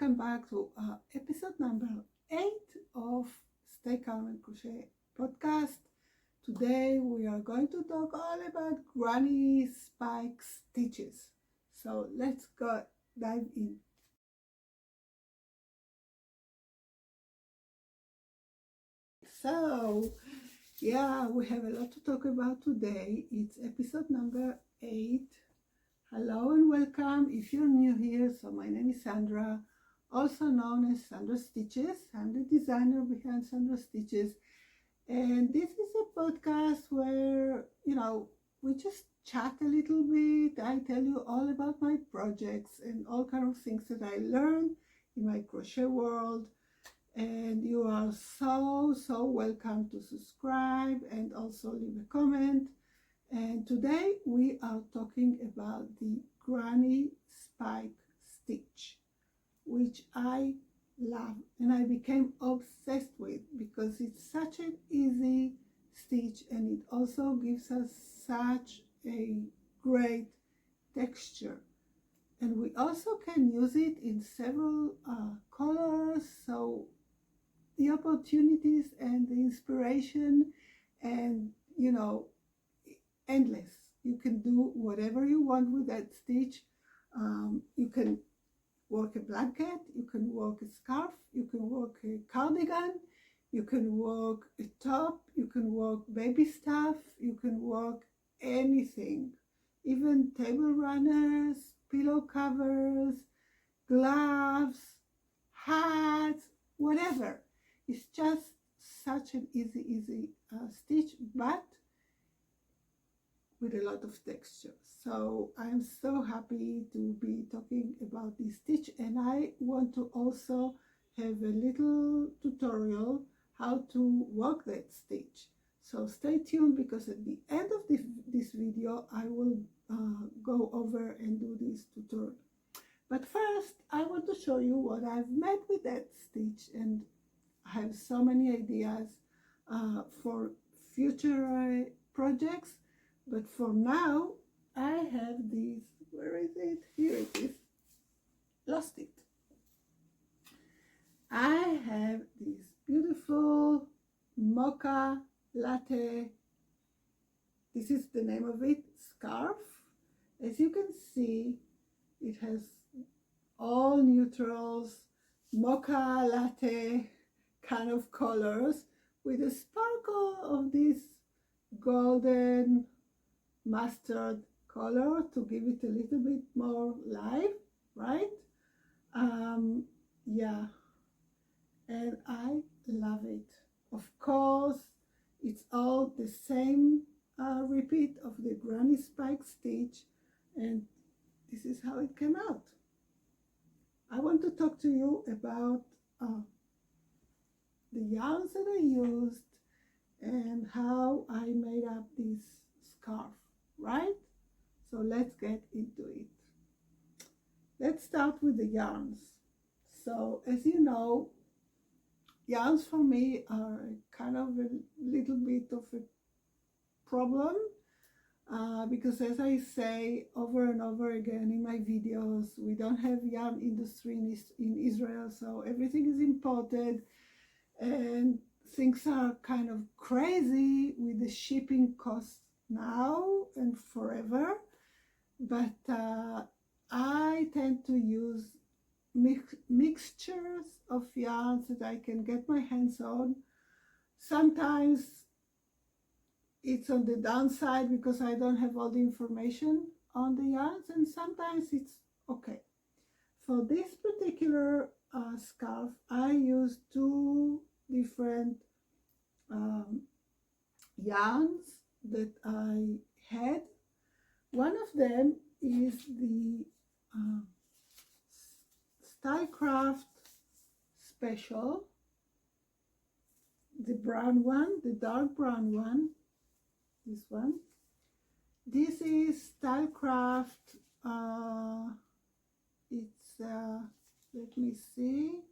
welcome back to episode number 8 of Stay Calm and Crochet podcast. Today we are going to talk all about Granny Spyke stitches. So let's go dive in. So yeah, we have a lot to talk about today. It's episode number 8. Hello and welcome if you're new here. So my name is Sandra, also known as SandraStitches. I'm the designer behind SandraStitches, and this is a podcast where, we just chat a little bit. I tell you all about my projects and all kind of things that I learned in my crochet world. And you are so welcome to subscribe and also leave a comment. And today we are talking about the Granny Spyke stitch, which I love and I became obsessed with because it's such an easy stitch and it also gives us such a great texture. And we also can use it in several colors, so the opportunities and the inspiration and endless. You can do whatever you want with that stitch. You can work a blanket, you can work a scarf, you can work a cardigan, you can work a top, you can work baby stuff, you can work anything, even table runners, pillow covers, gloves, hats, whatever. It's just such an easy stitch, but with a lot of texture. So I'm so happy to be talking about this stitch, and I want to also have a little tutorial how to work that stitch. So stay tuned, because at the end of this video I will go over and do this tutorial. But first I want to show you what I've made with that stitch, and I have so many ideas for future projects. But for now, I have this. Where is it? Here it is. Lost it. I have this beautiful mocha latte. This is the name of it, scarf. As you can see, it has all neutrals, mocha latte kind of colors with a sparkle of this golden mustard color to give it a little bit more life, right? Yeah, and I love it. Of course, it's all the same repeat of the Granny Spyke stitch, and this is how it came out. I want to talk to you about the yarns that I used and how I made up this scarf, right? So let's get into it. Let's start with the yarns. So as you know, yarns for me are kind of a little bit of a problem because, as I say over and over again in my videos, we don't have yarn industry in Israel, so everything is imported, and things are kind of crazy with the shipping costs now and forever. But I tend to use mixtures of yarns that I can get my hands on. Sometimes it's on the downside because I don't have all the information on the yarns, and sometimes it's okay. For this particular scarf, I used 2 different yarns that I had. One of them is the Stylecraft Special, the brown one, the dark brown one, this one. This is Stylecraft, it's, let me see,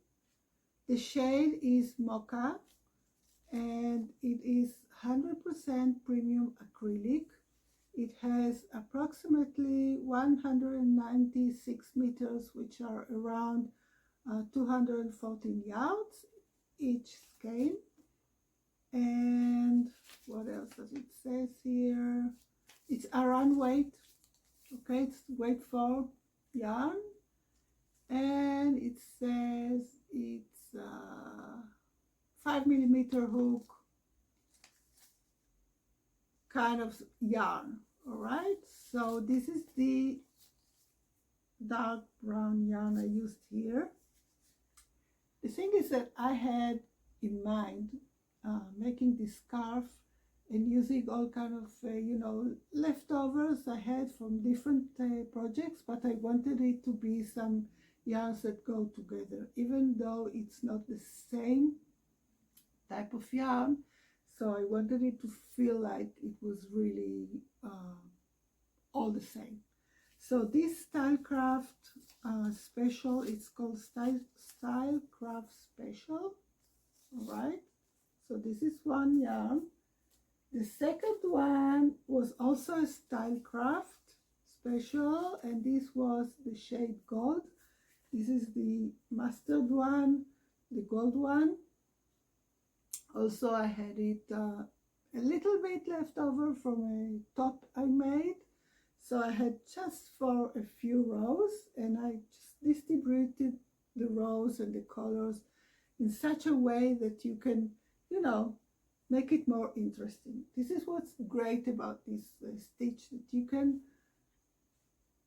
the shade is Mocha, and it is 100% premium acrylic. It has approximately 196 meters, which are around 214 yards each skein. And what else does it says here? It's around weight. Okay, it's weight for yarn, and it says it's 5mm hook kind of yarn. All right, so this is the dark brown yarn I used here. The thing is that I had in mind making this scarf and using all kind of leftovers I had from different projects, but I wanted it to be some yarns that go together, even though it's not the same type of yarn. So I wanted it to feel like it was really all the same. So this Stylecraft special, it's called Stylecraft Special. All right, so this is one yarn. The second one was also a Stylecraft special, and this was the shade gold. This is the mustard one, the gold one. Also, I had it a little bit left over from a top I made. So I had just for a few rows, and I just distributed the rows and the colors in such a way that you can, make it more interesting. This is what's great about this stitch, that you can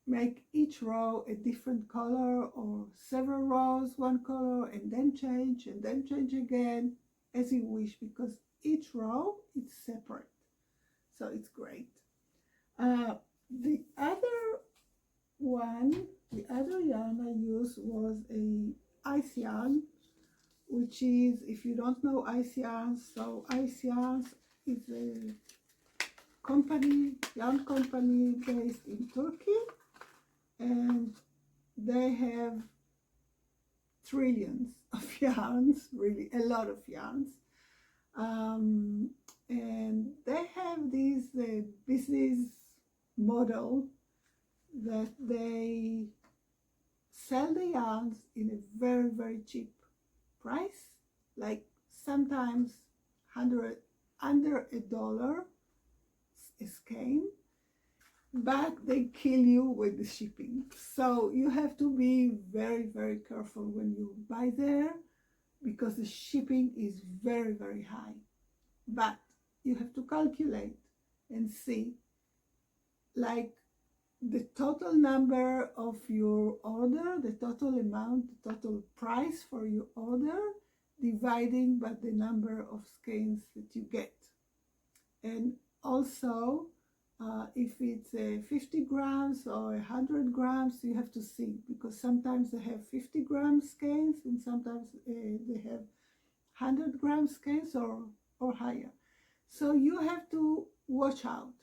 make each row a different color, or several rows one color, and then change again as you wish, because each row is separate. So it's great. The other yarn I used was a ice yarn, which is, if you don't know ice yarns, so ice yarns is a yarn company based in Turkey, and they have trillions of yarns, really a lot of yarns, and they have this business model that they sell the yarns in a very, very cheap price, like sometimes under $1 a skein, but they kill you with the shipping. So you have to be very, very careful when you buy there, because the shipping is very, very high. But you have to calculate and see, like, the total number of your order, the total amount, the total price for your order, dividing by the number of skeins that you get. And also, if it's 50 grams or 100 grams, you have to see, because sometimes they have 50-gram skeins, and sometimes they have 100-gram skeins or higher. So you have to watch out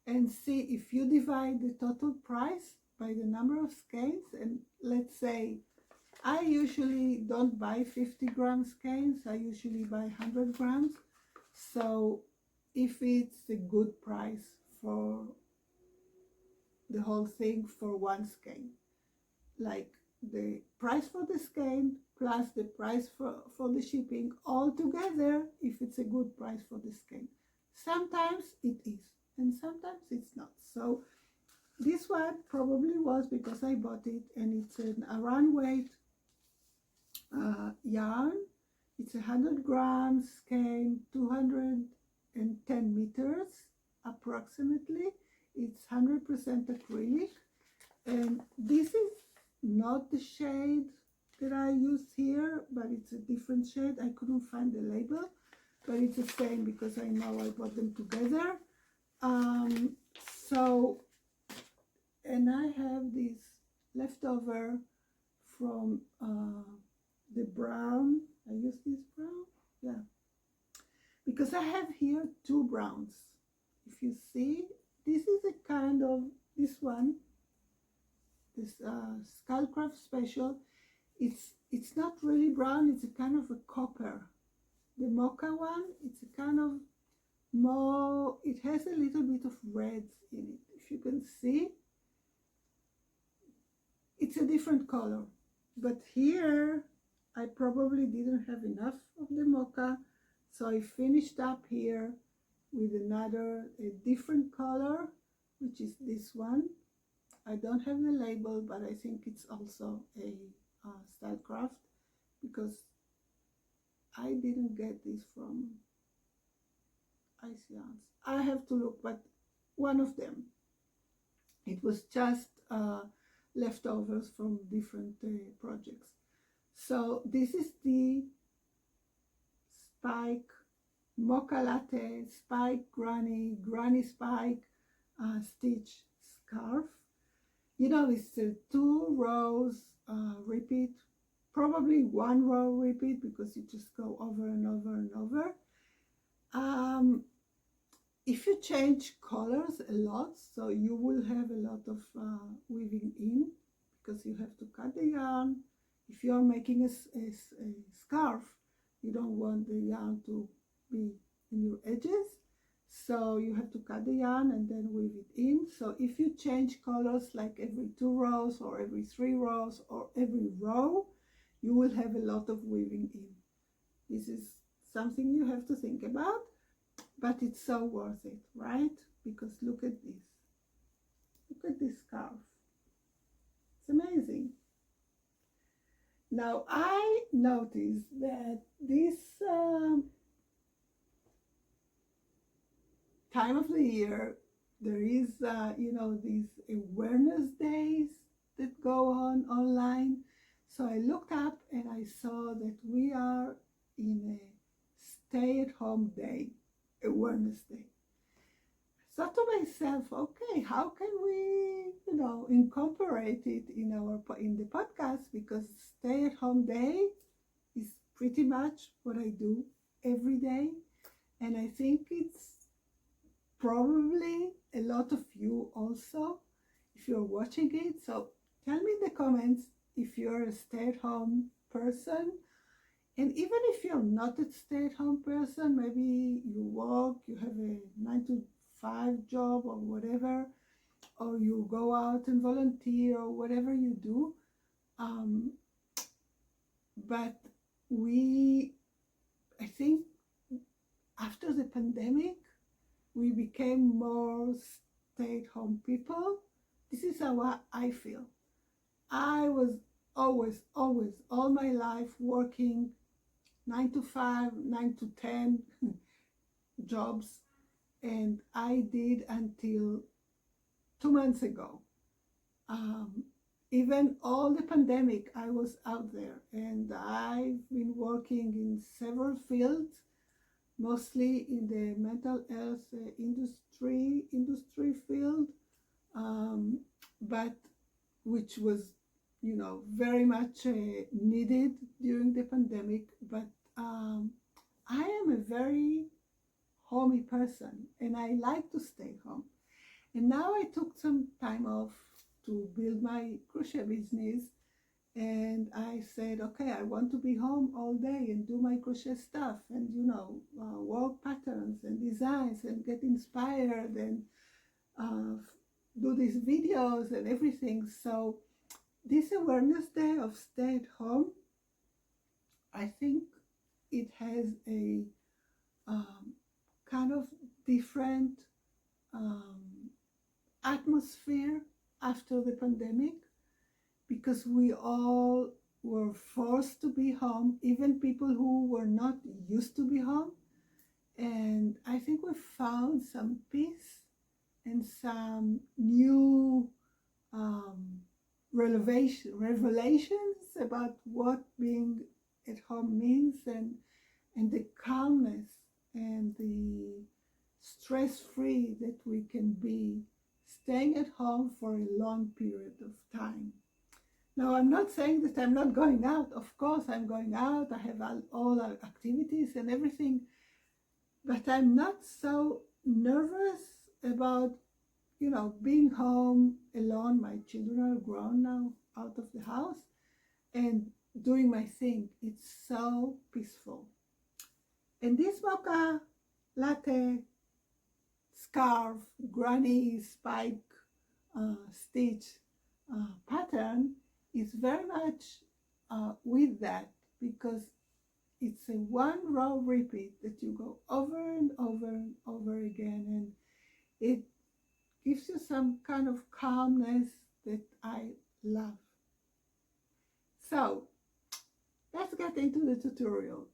and see if you divide the total price by the number of skeins. And let's say I usually don't buy 50-gram skeins, I usually buy 100 grams. So if it's a good price for the whole thing for one skein, like the price for the skein plus the price for the shipping all together, if it's a good price for the skein. Sometimes it is, and sometimes it's not. So this one probably was because I bought it, and it's an around weight yarn. It's 100 grams skein, 210 meters approximately. It's 100% acrylic, and this is not the shade that I used here, but it's a different shade. I couldn't find the label, but it's the same because I know I bought them together. And I have this leftover from the brown. I use this brown, yeah, because I have here two browns. If you see, this is a kind of, this one, this Stylecraft Special, it's not really brown, it's a kind of a copper. The mocha one, it's a kind of more, it has a little bit of red in it. If you can see, it's a different color. but here I probably didn't have enough of the mocha, so I finished up here with another, a different color, which is this one. I don't have the label, but I think it's also a style craft, because I didn't get this from Ice Yarns. I have to look, but one of them. It was just leftovers from different projects. So this is the Spyke Mocha Latte Spyke Granny Spyke stitch scarf. You know, it's 2 rows repeat, probably 1 row repeat, because you just go over and over and over. If you change colors a lot, so you will have a lot of weaving in, because you have to cut the yarn. If you're making a scarf, you don't want the yarn to be in your edges, so you have to cut the yarn and then weave it in. So if you change colors like every 2 rows or every 3 rows or every row, you will have a lot of weaving in. This is something you have to think about, but it's so worth it, right? Because look at this. Look at this scarf. It's amazing. Now I noticed that this time of the year, there is, you know, these awareness days that go on online. So I looked up and I saw that we are in a stay-at-home day, awareness day. I thought to myself, okay, how can we, you know, incorporate it in the podcast, because stay-at-home day is pretty much what I do every day, and I think it's probably a lot of you also, if you're watching it. So tell me in the comments if you're a stay-at-home person, and even if you're not a stay-at-home person, maybe you work, you have a 9-to-5 job or whatever, or you go out and volunteer or whatever you do. But I think after the pandemic, we became more stay-at-home people. This is how I feel. I was always, all my life working 9-to-5, 9-to-10 jobs, and I did until 2 months ago. Even all the pandemic, I was out there, and I've been working in several fields, mostly in the mental health industry field, but which was, you know, very much needed during the pandemic. But I am a very homey person, and I like to stay home. And now I took some time off to build my crochet business, and I said, okay, I want to be home all day and do my crochet stuff, and, you know, work patterns and designs and get inspired and do these videos and everything. So this awareness day of stay at home, I think it has a kind of different atmosphere after the pandemic, because we all were forced to be home, even people who were not used to be home. And I think we found some peace and some new revelations about what being at home means, and the calmness and the stress-free that we can be staying at home for a long period of time. Now, I'm not saying that I'm not going out. Of course, I'm going out. I have all our activities and everything, but I'm not so nervous about, you know, being home alone. My children are grown now, out of the house, and doing my thing. It's so peaceful. And this mocha latte scarf Granny Spyke stitch pattern is very much with that, because it's a one row repeat that you go over and over and over again, and it gives you some kind of calmness that I love. So let's get into the tutorial.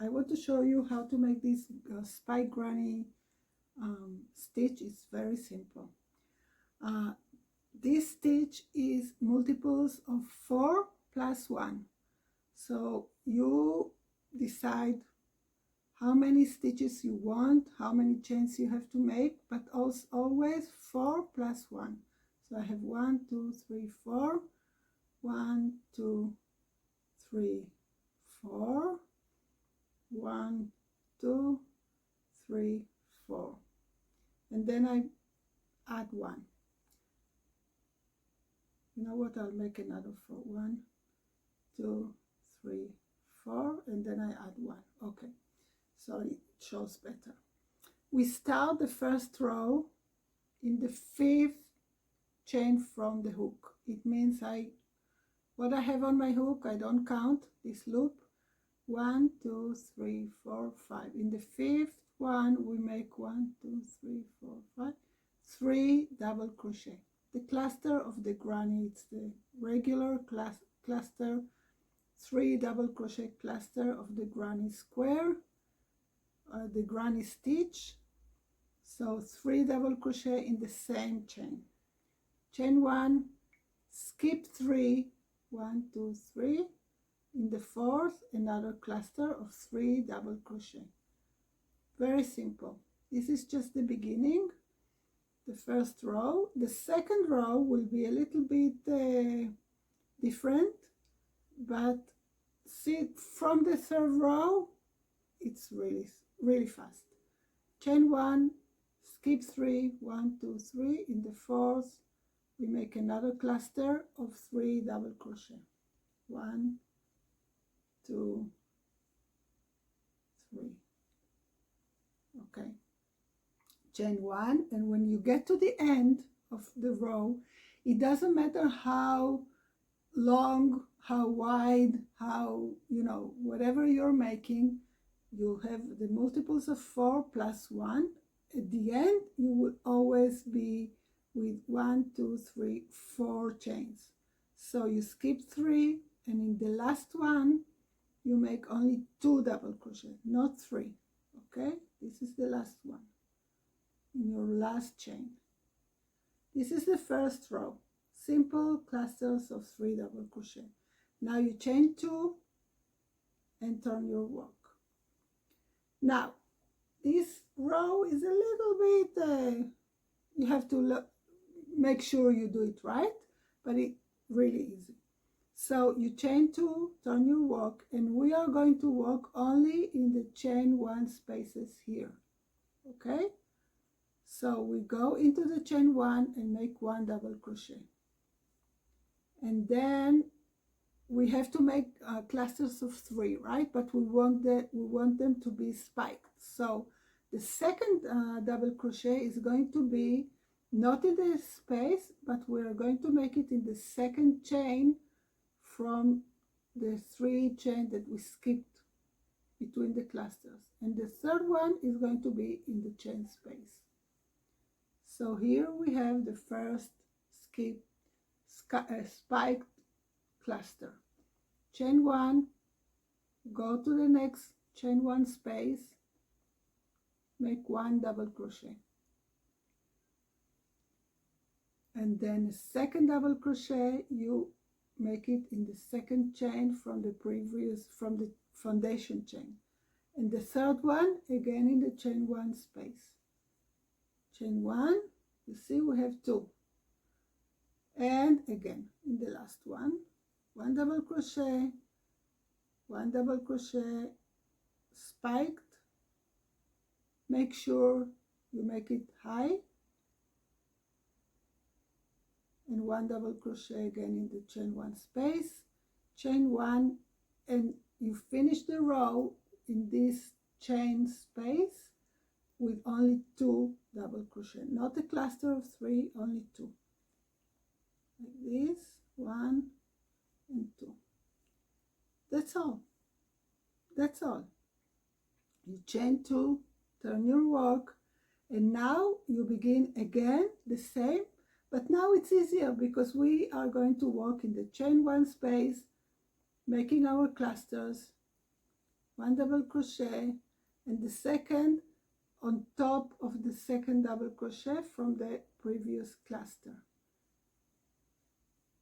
I want to show you how to make this spike granny stitch. Is very simple. This stitch is multiples of 4 plus 1. So you decide how many stitches you want, how many chains you have to make, but also always 4 plus 1. So I have 1, 2, 3, 4. 1, 2, 3, 4. 1, 2, 3, 4. And then I add 1. You know what? I'll make another 4. 1, 2, 3, 4, and then I add 1. Okay, so it shows better. We start the first row in the 5th chain from the hook. It means what I have on my hook, I don't count this loop. 1, 2, 3, 4, 5. In the 5th one, we make 1, 2, 3, 4, 5, 3 double crochet. The cluster of the granny, it's the regular cluster, 3 double crochet cluster of the granny square, the granny stitch. So 3 double crochet in the same chain. Chain 1, skip 3, 1, 2, 3. In the 4th, another cluster of 3 double crochet. Very simple. This is just the beginning, the first row. The second row will be a little bit different, but see, from the 3rd row, it's really fast. Chain 1, skip 3, 1, 2, 3. In the 4th, we make another cluster of 3 double crochet. 1, 2, 3. Okay, chain 1, and when you get to the end of the row, it doesn't matter how long, how wide, how, whatever you're making, you have the multiples of 4 plus 1. At the end, you will always be with 1, 2, 3, 4 chains. So you skip 3, and in the last one, you make only 2 double crochet, not 3. Okay, this is the last one in your last chain. This is the first row, simple clusters of 3 double crochet. Now you chain 2 and turn your work. Now this row is a little bit you have to make sure you do it right, but it's really easy. So you chain 2, turn your work, and we are going to work only in the chain 1 spaces here. Okay, so we go into the chain 1 and make 1 double crochet, and then we have to make clusters of 3, right? But we want them to be spiked. So the second double crochet is going to be not in the space, but we are going to make it in the second chain from the 3 chain that we skipped between the clusters, and the third one is going to be in the chain space. So here we have the first spiked cluster. Chain 1, go to the next chain 1 space, make 1 double crochet, and then a second double crochet, you make it in the second chain from the foundation chain, and the third one again in the chain 1 space. Chain 1, you see we have 2, and again in the last one, 1 double crochet, 1 double crochet, spiked. Make sure you make it high, and 1 double crochet again in the chain 1 space, chain 1, and you finish the row in this chain space with only 2 double crochet, not a cluster of 3, only 2, like this, 1 and 2. That's all. That's all. You chain 2, turn your work, and now you begin again the same, but now it's easier because we are going to work in the chain 1 space, making our clusters, 1 double crochet, and the second on top of the second double crochet from the previous cluster.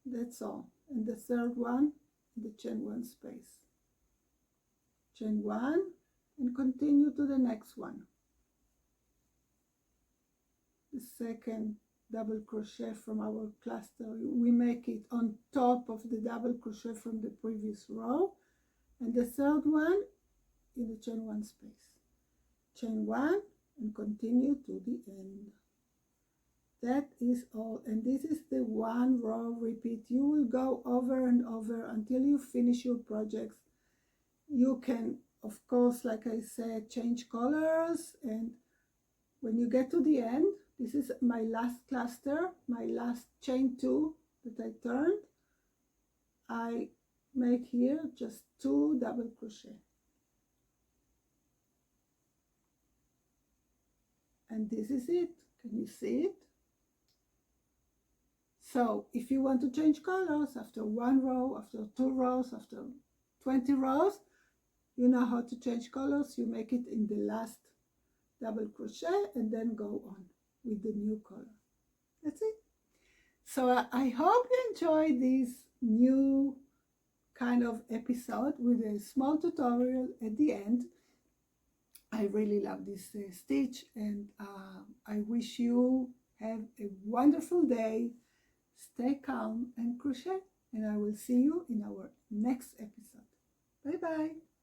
That's all. And the third one in the chain 1 space. Chain 1 and continue to the next one. The second double crochet from our cluster, we make it on top of the double crochet from the previous row, and the third one in the chain 1 space. Chain 1 and continue to the end. That is all, and this is the 1 row repeat. You will go over and over until you finish your projects. You can, of course, like I said, change colors, and when you get to the end, this is my last cluster, my last chain 2 that I turned. I make here just 2 double crochet. And this is it. Can you see it? So if you want to change colors after 1 row, after 2 rows, after 20 rows, you know how to change colors. You make it in the last double crochet and then go on with the new color. That's it. So I hope you enjoyed this new kind of episode with a small tutorial at the end. I really love this stitch, and I wish you have a wonderful day. Stay calm and crochet, and I will see you in our next episode. Bye bye.